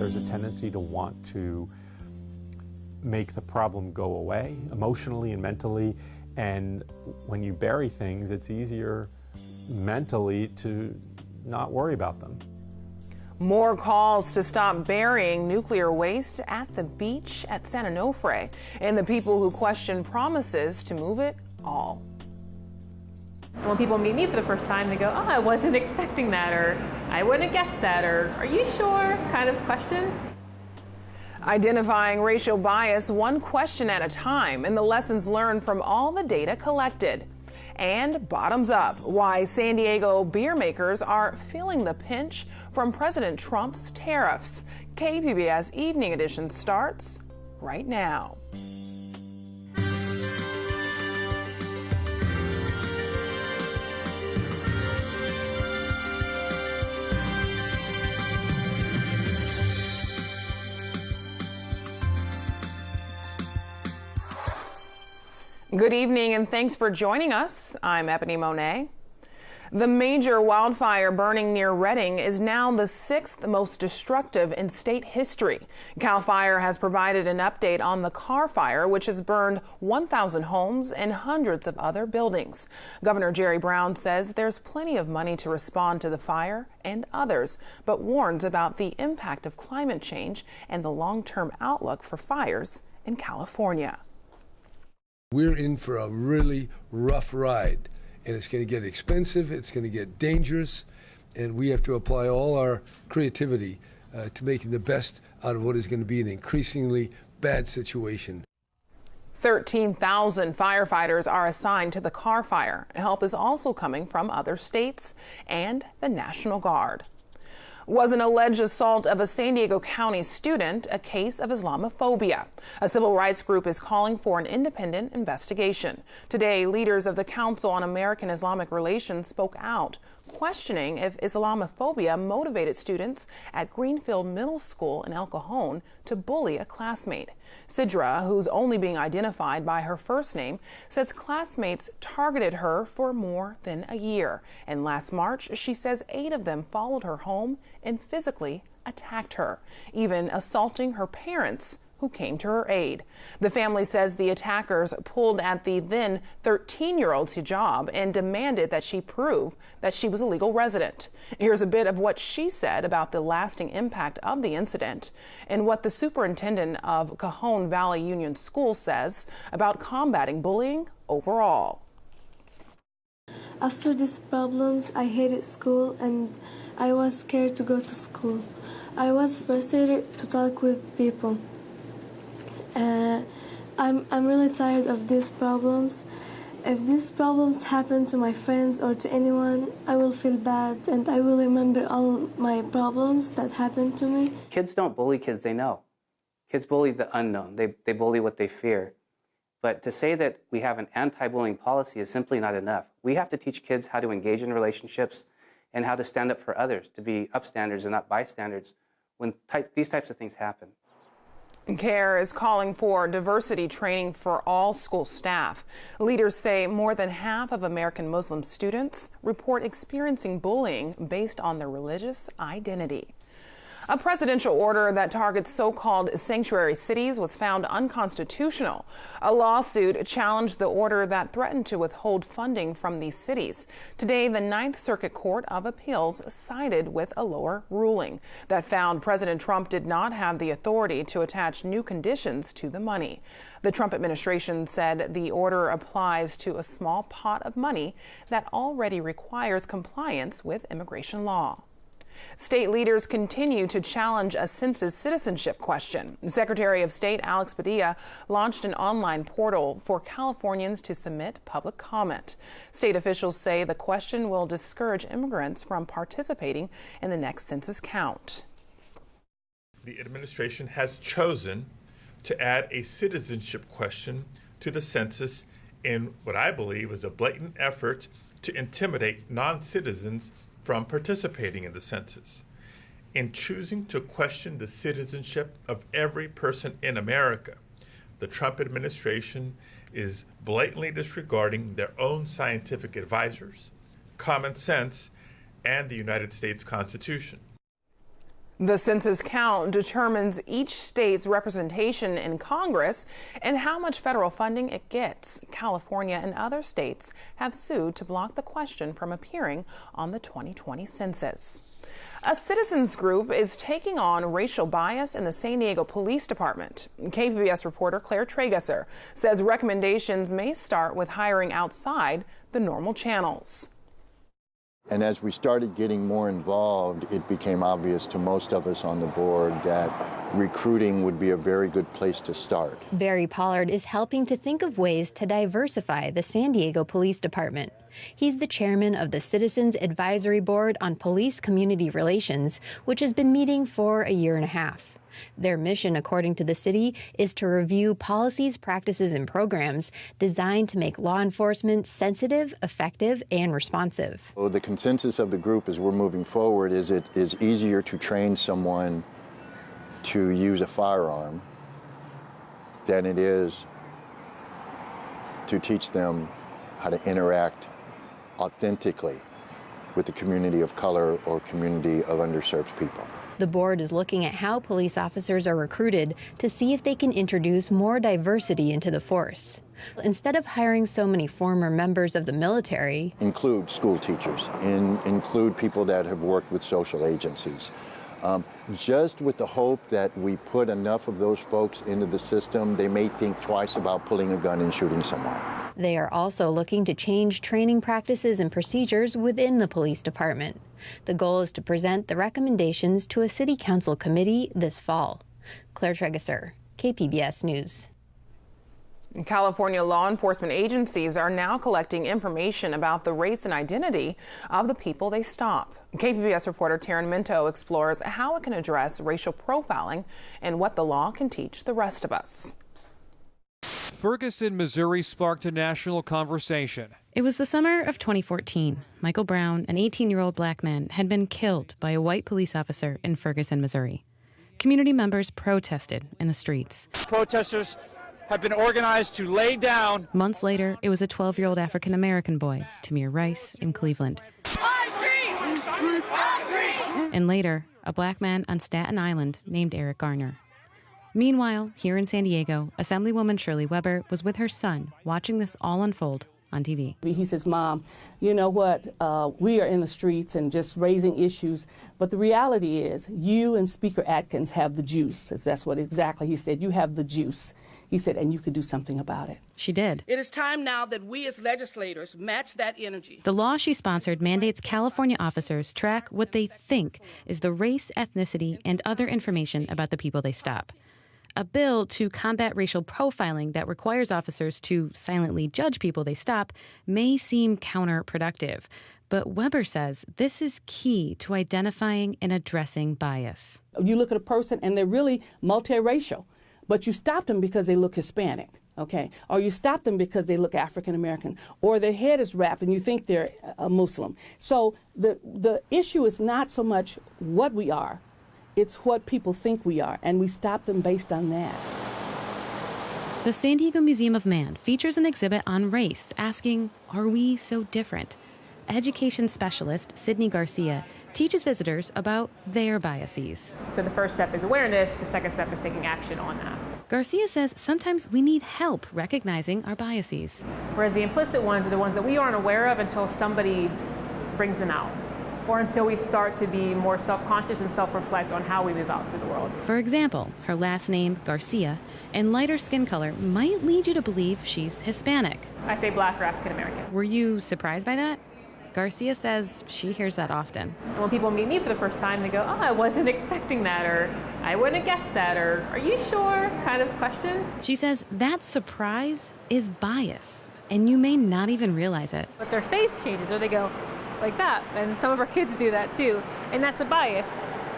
there's a tendency to want to make the problem go away emotionally and mentally. And when you bury things, it's easier mentally to not worry about them. More calls to stop burying nuclear waste at the beach at San Onofre, and the people who question promises to move it all. When people meet me for the first time, they go, "Oh, I wasn't expecting that," or "I wouldn't have guessed that," or "Are you sure?" kind of questions. Identifying racial bias one question at a time, and the lessons learned from all the data collected. And bottoms up, why San Diego beer makers are feeling the pinch from President Trump's tariffs. KPBS Evening Edition starts right now. Good evening and thanks for joining us. I'm Ebony Monet. The major wildfire burning near Redding is now the 6th most destructive in state history. CAL FIRE has provided an update on the Carr Fire, which has burned 1,000 homes and hundreds of other buildings. Governor Jerry Brown says there's plenty of money to respond to the fire and others, but warns about the impact of climate change and the long-term outlook for fires in California. We're in for a really rough ride, and it's going to get expensive, it's going to get dangerous, and we have to apply all our creativity to making the best out of what is going to be an increasingly bad situation. 13,000 firefighters are assigned to the Carr Fire. Help is also coming from other states and the National Guard. Was an alleged assault of a San Diego County student a case of Islamophobia? A civil rights group is calling for an independent investigation. Today, leaders of the Council on American Islamic Relations spoke out, questioning if Islamophobia motivated students at Greenfield Middle School in El Cajon to bully a classmate. Sidra, who's only being identified by her first name, says classmates targeted her for more than a year. And last March, she says 8 of them followed her home and physically attacked her, even assaulting her parents, who came to her aid. The family says the attackers pulled at the then 13-year-old's hijab and demanded that she prove that she was a legal resident. Here's a bit of what she said about the lasting impact of the incident and what the superintendent of Cajon Valley Union School says about combating bullying overall. After these problems, I hated school and I was scared to go to school. I was frustrated to talk with people. I'm really tired of these problems. If these problems happen to my friends or to anyone, I will feel bad and I will remember all my problems that happened to me. Kids don't bully kids they know. Kids bully the unknown. They bully what they fear. But to say that we have an anti-bullying policy is simply not enough. We have to teach kids how to engage in relationships and how to stand up for others, to be upstanders and not bystanders when these types of things happen. CARE is calling for diversity training for all school staff. Leaders say more than half of American Muslim students report experiencing bullying based on their religious identity. A presidential order that targets so-called sanctuary cities was found unconstitutional. A lawsuit challenged the order that threatened to withhold funding from these cities. Today, the Ninth Circuit Court of Appeals sided with a lower ruling that found President Trump did not have the authority to attach new conditions to the money. The Trump administration said the order applies to a small pot of money that already requires compliance with immigration law. State leaders continue to challenge a census citizenship question. Secretary of State Alex Padilla launched an online portal for Californians to submit public comment. State officials say the question will discourage immigrants from participating in the next census count. The administration has chosen to add a citizenship question to the census in what I believe is a blatant effort to intimidate non-citizens from participating in the census. In choosing to question the citizenship of every person in America, the Trump administration is blatantly disregarding their own scientific advisors, common sense, and the United States Constitution. The census count determines each state's representation in Congress and how much federal funding it gets. California and other states have sued to block the question from appearing on the 2020 census. A citizens group is taking on racial bias in the San Diego Police Department. KPBS reporter Claire Tragesser says recommendations may start with hiring outside the normal channels. And as we started getting more involved, it became obvious to most of us on the board that recruiting would be a very good place to start. Barry Pollard is helping to think of ways to diversify the San Diego Police Department. He's the chairman of the Citizens Advisory Board on Police Community Relations, which has been meeting for a year and a half. Their mission, according to the city, is to review policies, practices, and programs designed to make law enforcement sensitive, effective, and responsive. So the consensus of the group as we're moving forward is it is easier to train someone to use a firearm than it is to teach them how to interact authentically with the community of color or community of underserved people. The board is looking at how police officers are recruited to see if they can introduce more diversity into the force. Instead of hiring so many former members of the military, include school teachers, include people that have worked with social agencies. Just with the hope that we put enough of those folks into the system, they may think twice about pulling a gun and shooting someone. They are also looking to change training practices and procedures within the police department. The goal is to present the recommendations to a city council committee this fall. Claire Tragesser, KPBS News. California law enforcement agencies are now collecting information about the race and identity of the people they stop. KPBS reporter Taryn Minto explores how it can address racial profiling and what the law can teach the rest of us. Ferguson, Missouri sparked a national conversation. It was the summer of 2014. Michael Brown, an 18-year-old black man, had been killed by a white police officer in Ferguson, Missouri. Community members protested in the streets. Protesters have been organized to lay down. Months later, it was a 12-year-old African-American boy, Tamir Rice, in Cleveland. And later, a black man on Staten Island named Eric Garner. Meanwhile, here in San Diego, Assemblywoman Shirley Weber was with her son watching this all unfold on TV. He says, Mom, you know what, we are in the streets and just raising issues, but the reality is you and Speaker Atkins have the juice. That's what exactly he said. You have the juice. He said, and you could do something about it. She did. It is time now that we as legislators match that energy. The law she sponsored mandates California officers track what they think is the race, ethnicity, and other information about the people they stop. A bill to combat racial profiling that requires officers to silently judge people they stop may seem counterproductive, but Weber says this is key to identifying and addressing bias. You look at a person and they're really multiracial, but you stop them because they look Hispanic, okay? Or you stop them because they look African American, or their head is wrapped and you think they're a Muslim. So the issue is not so much what we are, it's what people think we are, and we stop them based on that. The San Diego Museum of Man features an exhibit on race, asking, are we so different? Education specialist Sydney Garcia teaches visitors about their biases. So the first step is awareness, the second step is taking action on that. Garcia says sometimes we need help recognizing our biases. Whereas the implicit ones are the ones that we aren't aware of until somebody brings them out, or until we start to be more self-conscious and self-reflect on how we move out through the world. For example, her last name, Garcia, and lighter skin color might lead you to believe she's Hispanic. I say black or African American. Were you surprised by that? Garcia says she hears that often. And when people meet me for the first time, they go, oh, I wasn't expecting that, or I wouldn't have guessed that, or are you sure, kind of questions. She says that surprise is bias, and you may not even realize it. But their face changes, or they go like that, and some of our kids do that too, and that's a bias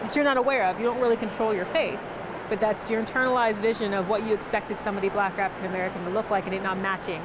that you're not aware of. You don't really control your face, but that's your internalized vision of what you expected somebody black or African American to look like, and it not matching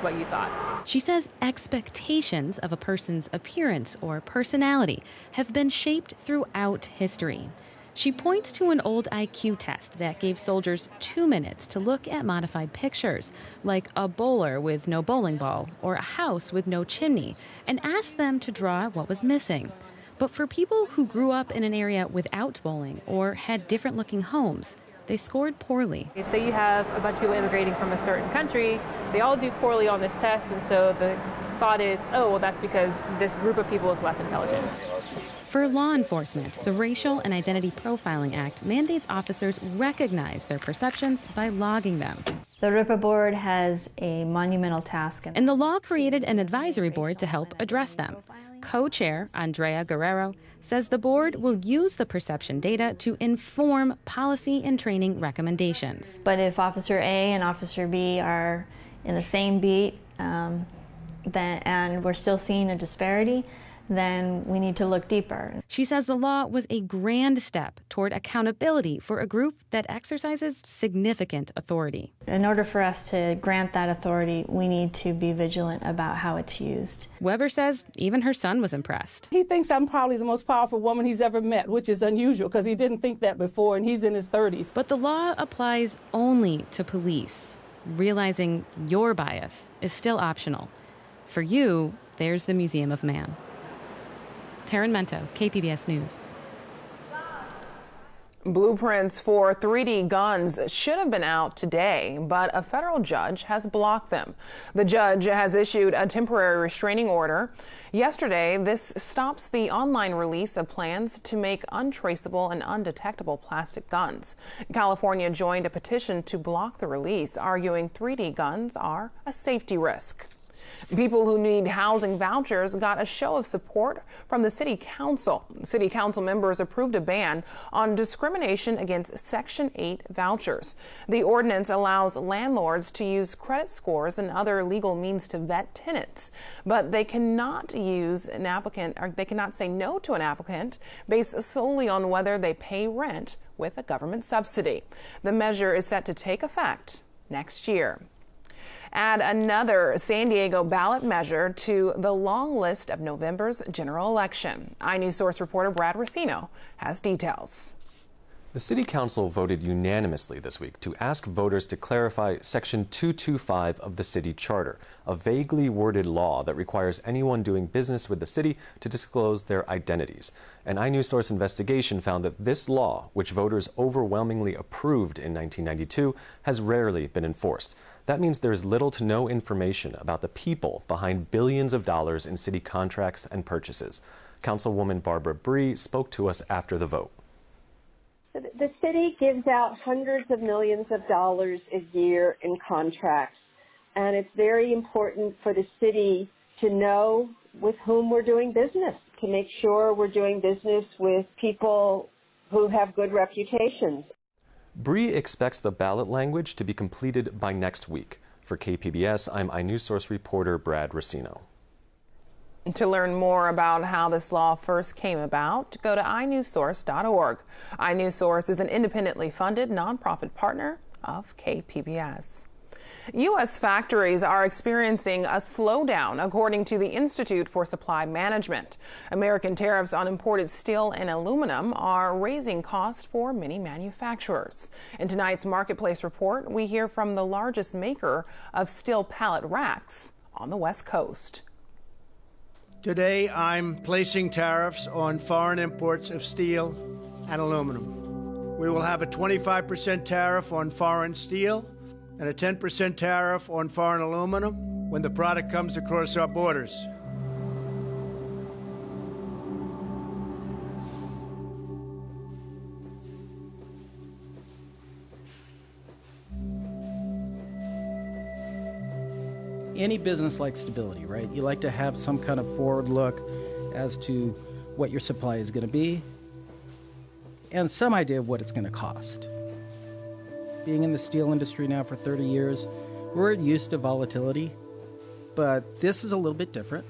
what you thought. She says expectations of a person's appearance or personality have been shaped throughout history. She points to an old IQ test that gave soldiers 2 minutes to look at modified pictures, like a bowler with no bowling ball or a house with no chimney, and asked them to draw what was missing. But for people who grew up in an area without bowling or had different-looking homes, they scored poorly. Say you have a bunch of people immigrating from a certain country, they all do poorly on this test, and so the thought is, oh, well, that's because this group of people is less intelligent. For law enforcement, the Racial and Identity Profiling Act mandates officers recognize their perceptions by logging them. The RIPA board has a monumental task. And the law created an advisory board to help address them. Co-chair Andrea Guerrero says the board will use the perception data to inform policy and training recommendations. But if Officer A and Officer B are in the same beat and we're still seeing a disparity, then we need to look deeper. She says the law was a grand step toward accountability for a group that exercises significant authority. In order for us to grant that authority, we need to be vigilant about how it's used. Weber says even her son was impressed. He thinks I'm probably the most powerful woman he's ever met, which is unusual because he didn't think that before, and he's in his 30s. But the law applies only to police. Realizing your bias is still optional. For you, there's the Museum of Man. Taryn Mento, KPBS News. Blueprints for 3D guns should have been out today, but a federal judge has blocked them. The judge has issued a temporary restraining order. Yesterday, this stops the online release of plans to make untraceable and undetectable plastic guns. California joined a petition to block the release, arguing 3D guns are a safety risk. People who need housing vouchers got a show of support from the City Council. City Council members approved a ban on discrimination against Section 8 vouchers. The ordinance allows landlords to use credit scores and other legal means to vet tenants, but they cannot use an applicant, or they cannot say no to an applicant based solely on whether they pay rent with a government subsidy. The measure is set to take effect next year. Add another San Diego ballot measure to the long list of November's general election. iNews Source reporter Brad Racino has details. The City Council voted unanimously this week to ask voters to clarify Section 225 of the city charter, a vaguely worded law that requires anyone doing business with the city to disclose their identities. An iNews Source investigation found that this law, which voters overwhelmingly approved in 1992, has rarely been enforced. That means there is little to no information about the people behind billions of dollars in city contracts and purchases. Councilwoman Barbara Bree spoke to us after the vote. The city gives out hundreds of millions of dollars a year in contracts, and it's very important for the city to know with whom we're doing business, to make sure we're doing business with people who have good reputations. Bree expects the ballot language to be completed by next week. For KPBS, I'm iNews Source reporter Brad Racino. To learn more about how this law first came about, go to inewssource.org. iNews Source is an independently funded nonprofit partner of KPBS. U.S. factories are experiencing a slowdown, according to the Institute for Supply Management. American tariffs on imported steel and aluminum are raising costs for many manufacturers. In tonight's Marketplace report, we hear from the largest maker of steel pallet racks on the West Coast. Today, I'm placing tariffs on foreign imports of steel and aluminum. We will have a 25% tariff on foreign steel and a 10% tariff on foreign aluminum when the product comes across our borders. Any business likes stability, right? You like to have some kind of forward look as to what your supply is going to be and some idea of what it's going to cost. Being in the steel industry now for 30 years, we're used to volatility, but this is a little bit different.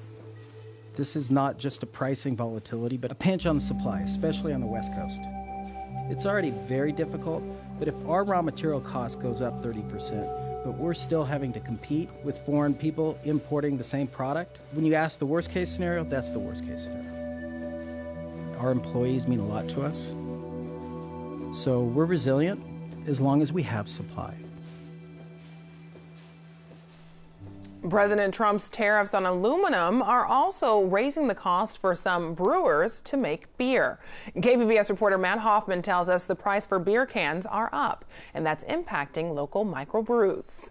This is not just a pricing volatility, but a pinch on the supply, especially on the West Coast. It's already very difficult, but if our raw material cost goes up 30%, but we're still having to compete with foreign people importing the same product, when you ask the worst case scenario, that's the worst case scenario. Our employees mean a lot to us, so we're resilient as long as we have supply. President Trump's tariffs on aluminum are also raising the cost for some brewers to make beer. KPBS reporter Matt Hoffman tells us the price for beer cans are up, and that's impacting local microbrews.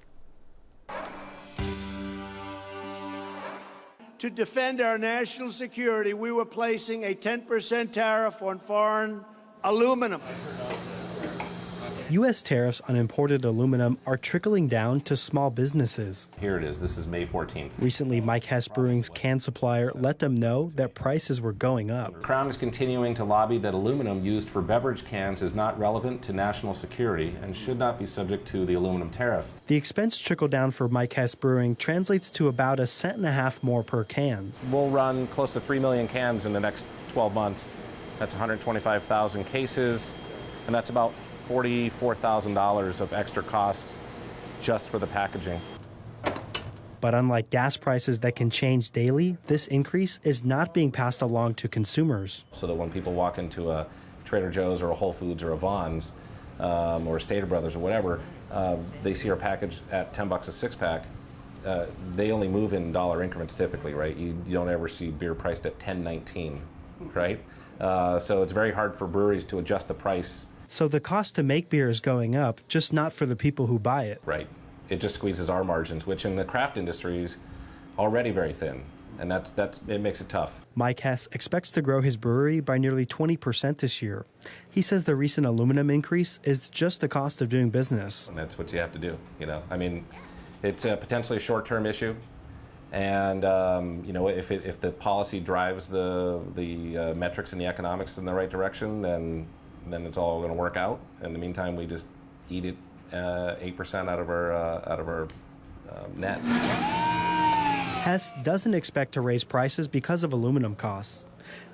To defend our national security, we were placing a 10% tariff on foreign aluminum. U.S. tariffs on imported aluminum are trickling down to small businesses. Here it is. This is May 14th. Recently, Mike Hess Brewing's can supplier let them know that prices were going up. Crown is continuing to lobby that aluminum used for beverage cans is not relevant to national security and should not be subject to the aluminum tariff. The expense trickle down for Mike Hess Brewing translates to about $1.50 cents more per can. We'll run close to 3 million cans in the next 12 months. That's 125,000 cases, and that's about $44,000 of extra costs just for the packaging. But unlike gas prices that can change daily, this increase is not being passed along to consumers. So that when people walk into a Trader Joe's or a Whole Foods or a Vons or a Stater Brothers or whatever, they see our package at $10 a six-pack. They only move in dollar increments typically, right? You don't ever see beer priced at $10.19, right? So it's very hard for breweries to adjust the price. So the cost to make beer is going up, just not for the people who buy it. Right. It just squeezes our margins, which in the craft industry is already very thin, and it makes it tough. Mike Hess expects to grow his brewery by nearly 20% this year. He says the recent aluminum increase is just the cost of doing business. And that's what you have to do, you know. I mean, it's potentially a short-term issue, and you know, if the policy drives the metrics and the economics in the right direction, then it's all going to work out. In the meantime, we just eat it 8% out of our net. Hess doesn't expect to raise prices because of aluminum costs.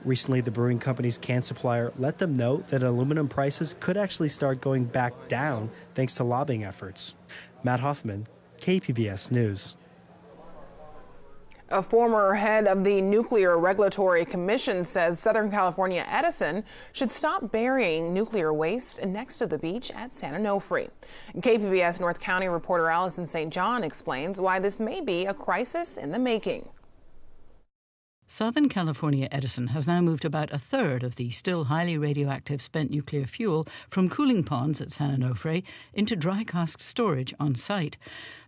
Recently, the brewing company's can supplier let them know that aluminum prices could actually start going back down thanks to lobbying efforts. Matt Hoffman, KPBS News. A former head of the Nuclear Regulatory Commission says Southern California Edison should stop burying nuclear waste next to the beach at San Onofre. KPBS North County reporter Allison St. John explains why this may be a crisis in the making. Southern California Edison has now moved about a third of the still highly radioactive spent nuclear fuel from cooling ponds at San Onofre into dry cask storage on site.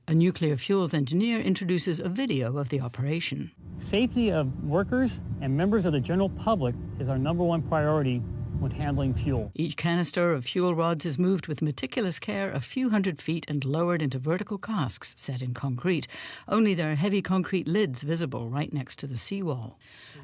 A nuclear fuels engineer introduces a video of the operation. Safety of workers and members of the general public is our #1 priority when handling fuel. Each canister of fuel rods is moved with meticulous care a few hundred feet and lowered into vertical casks set in concrete. Only there are heavy concrete lids visible right next to the seawall.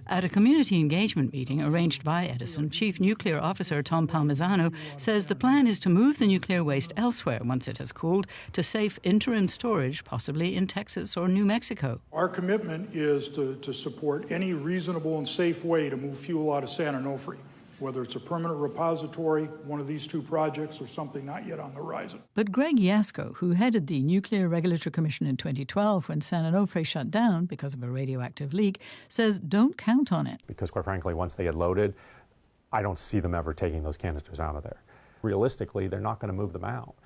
At a community engagement meeting arranged by Edison, Chief Nuclear Officer Tom Palmisano says the plan is to move the nuclear waste elsewhere once it has cooled to safe interim storage, possibly in Texas or New Mexico. Our commitment is to support any reasonable and safe way to move fuel out of San Onofre, whether it's a permanent repository, one of these two projects, or something not yet on the horizon. But Greg Yasko, who headed the Nuclear Regulatory Commission in 2012 when San Onofre shut down because of a radioactive leak, says don't count on it. Because quite frankly, once they get loaded, I don't see them ever taking those canisters out of there. Realistically, they're not going to move them out.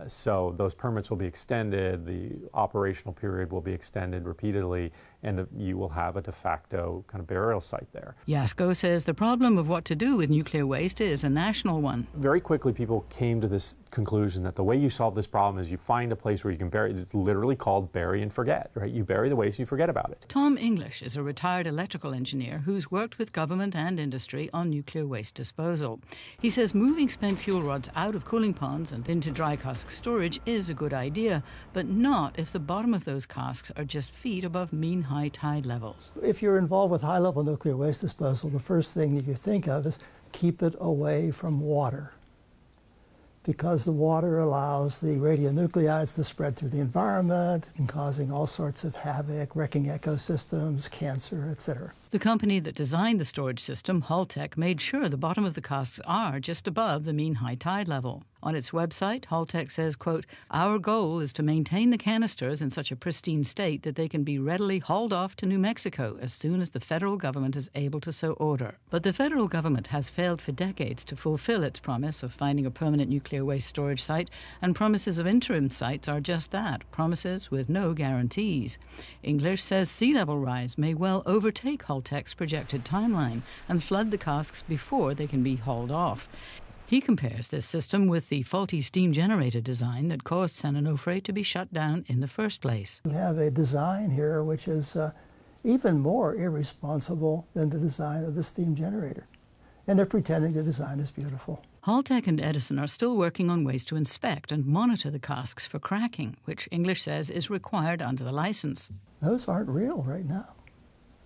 So those permits will be extended, the operational period will be extended repeatedly, and you will have a de facto kind of burial site there. Yasko says the problem of what to do with nuclear waste is a national one. Very quickly people came to this conclusion that the way you solve this problem is you find a place where you can bury it. It's literally called bury and forget, right? You bury the waste, you forget about it. Tom English is a retired electrical engineer who's worked with government and industry on nuclear waste disposal. He says moving spent fuel rods out of cooling ponds and into dry cask storage is a good idea, but not if the bottom of those casks are just feet above mean high tide levels. If you're involved with high-level nuclear waste disposal, the first thing that you think of is keep it away from water, because the water allows the radionuclides to spread through the environment and causing all sorts of havoc, wrecking ecosystems, cancer, etc. The company that designed the storage system, Holtec, made sure the bottom of the casks are just above the mean high tide level. On its website, Holtec says, quote, "Our goal is to maintain the canisters in such a pristine state that they can be readily hauled off to New Mexico as soon as the federal government is able to so order." But the federal government has failed for decades to fulfill its promise of finding a permanent nuclear waste storage site, and promises of interim sites are just that, promises with no guarantees. English says sea level rise may well overtake Holtec's projected timeline and flood the casks before they can be hauled off. He compares this system with the faulty steam generator design that caused San Onofre to be shut down in the first place. We have a design here which is even more irresponsible than the design of the steam generator. And they're pretending the design is beautiful. Holtec and Edison are still working on ways to inspect and monitor the casks for cracking, which English says is required under the license. Those aren't real right now.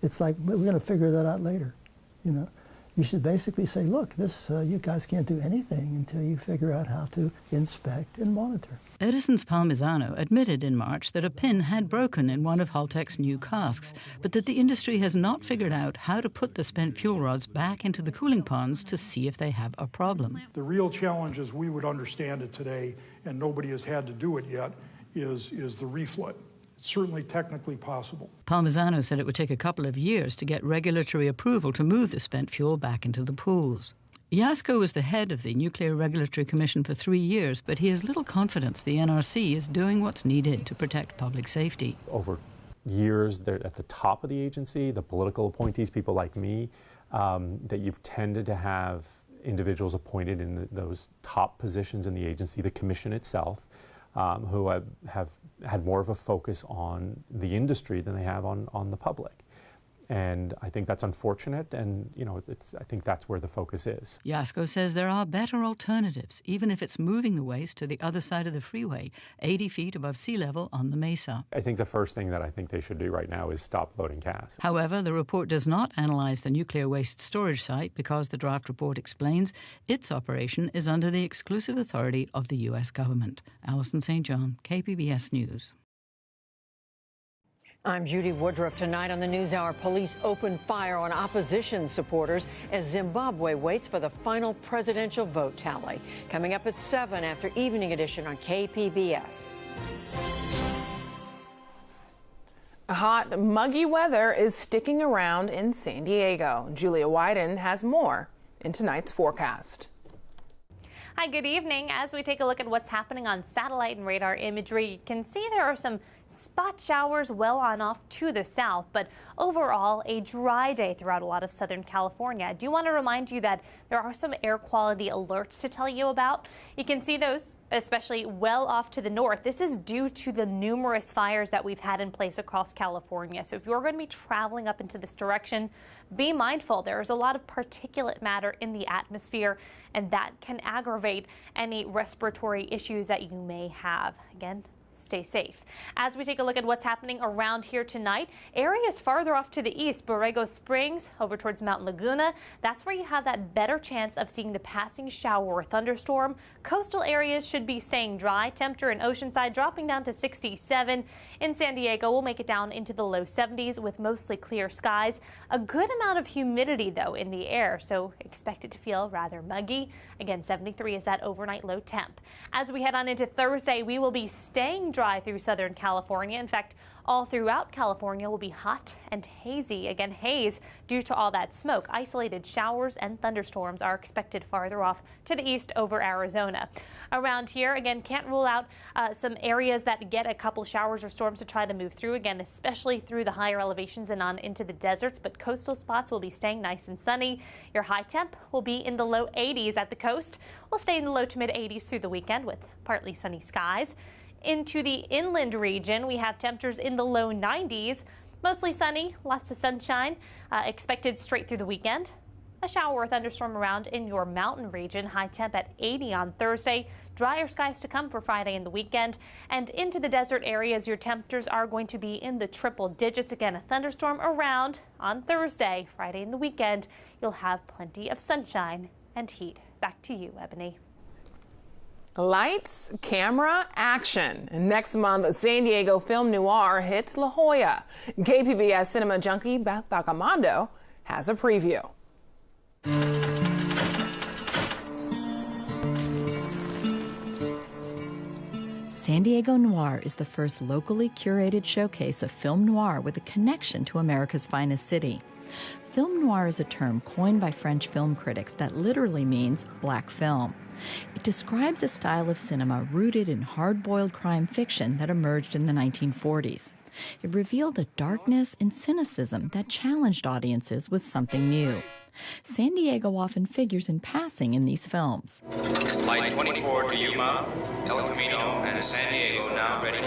It's like, we're going to figure that out later, you know. You should basically say, look, this you guys can't do anything until you figure out how to inspect and monitor. Edison's Palmisano admitted in March that a pin had broken in one of Holtec's new casks, but that the industry has not figured out how to put the spent fuel rods back into the cooling ponds to see if they have a problem. The real challenge, as we would understand it today, and nobody has had to do it yet, is the reflood. It's certainly technically possible. Palmisano said it would take a couple of years to get regulatory approval to move the spent fuel back into the pools. Jasko was the head of the Nuclear Regulatory Commission for 3 years, but he has little confidence the NRC is doing what's needed to protect public safety. Over years, they're at the top of the agency, the political appointees, people like me, that you've tended to have individuals appointed in those top positions in the agency, the commission itself, who have had more of a focus on the industry than they have on the public. And I think that's unfortunate, and you know, I think that's where the focus is. Jasko says there are better alternatives, even if it's moving the waste to the other side of the freeway, 80 feet above sea level on the mesa. I think the first thing that I think they should do right now is stop loading casks. However, the report does not analyze the nuclear waste storage site because the draft report explains its operation is under the exclusive authority of the U.S. government. Alison St. John, KPBS News. I'm Judy Woodruff. Tonight on the NewsHour, police open fire on opposition supporters as Zimbabwe waits for the final presidential vote tally. Coming up at 7 after Evening Edition on KPBS. Hot, muggy weather is sticking around in San Diego. Julia Wyden has more in tonight's forecast. Hi, good evening. As we take a look at what's happening on satellite and radar imagery, you can see there are some spot showers well on off to the south, but overall a dry day throughout a lot of Southern California. I do want to remind you that there are some air quality alerts to tell you about. You can see those especially well off to the north. This is due to the numerous fires that we've had in place across California. So if you're going to be traveling up into this direction, be mindful. There is a lot of particulate matter in the atmosphere, and that can aggravate any respiratory issues that you may have. Again, stay safe. As we take a look at what's happening around here tonight, areas farther off to the east, Borrego Springs over towards Mount Laguna, that's where you have that better chance of seeing the passing shower or thunderstorm. Coastal areas should be staying dry. Temperature in Oceanside dropping down to 67. In San Diego, we'll make it down into the low 70s with mostly clear skies. A good amount of humidity, though, in the air, so expect it to feel rather muggy. Again, 73 is that overnight low temp. As we head on into Thursday, we will be staying dry through Southern California. In fact, all throughout California will be hot and hazy. Again, haze due to all that smoke. Isolated showers and thunderstorms are expected farther off to the east over Arizona. Around here, again, can't rule out some areas that get a couple showers or storms to try to move through, again, especially through the higher elevations and on into the deserts, but coastal spots will be staying nice and sunny. Your high temp will be in the low 80s at the coast. We'll stay in the low to mid 80s through the weekend with partly sunny skies. Into the inland region, we have temperatures in the low 90s, mostly sunny, lots of sunshine expected straight through the weekend. A shower or thunderstorm around in your mountain region, high temp at 80 on Thursday. Drier skies to come for Friday and the weekend. And into the desert areas, your temperatures are going to be in the triple digits. Again, a thunderstorm around on Thursday. Friday and the weekend, you'll have plenty of sunshine and heat. Back to you, Ebony. Lights, camera, action. Next month, San Diego film noir hits La Jolla. KPBS cinema junkie Beth Acamando has a preview. San Diego Noir is the first locally curated showcase of film noir with a connection to America's finest city. Film noir is a term coined by French film critics that literally means black film. It describes a style of cinema rooted in hard-boiled crime fiction that emerged in the 1940s. It revealed a darkness and cynicism that challenged audiences with something new. San Diego often figures in passing in these films. Flight 24 to Yuma, El Camino, and San Diego now ready.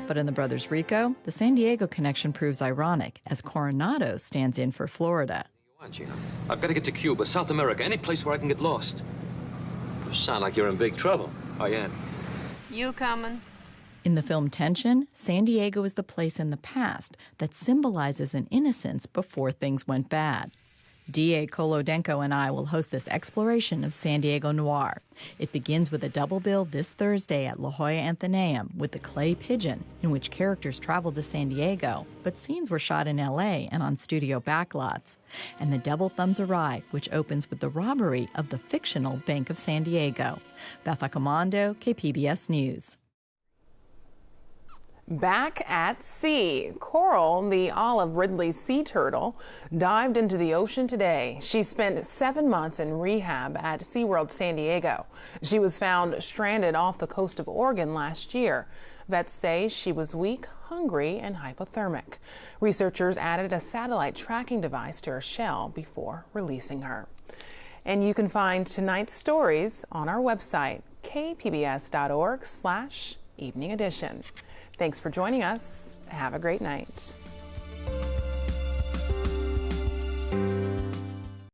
But in The Brothers Rico, the San Diego connection proves ironic, as Coronado stands in for Florida. I've got to get to Cuba, South America, any place where I can get lost. You sound like you're in big trouble. I am. You coming? In the film Tension, San Diego is the place in the past that symbolizes an innocence before things went bad. D.A. Kolodenko and I will host this exploration of San Diego noir. It begins with a double bill this Thursday at La Jolla Athenaeum with The Clay Pigeon, in which characters traveled to San Diego, but scenes were shot in L.A. and on studio backlots. And The Devil Thumbs a Ride, which opens with the robbery of the fictional Bank of San Diego. Beth Accomando, KPBS News. Back at sea, Coral, the olive Ridley sea turtle, dived into the ocean today. She spent 7 months in rehab at SeaWorld San Diego. She was found stranded off the coast of Oregon last year. Vets say she was weak, hungry, and hypothermic. Researchers added a satellite tracking device to her shell before releasing her. And you can find tonight's stories on our website, kpbs.org/evening edition. Thanks for joining us. Have a great night.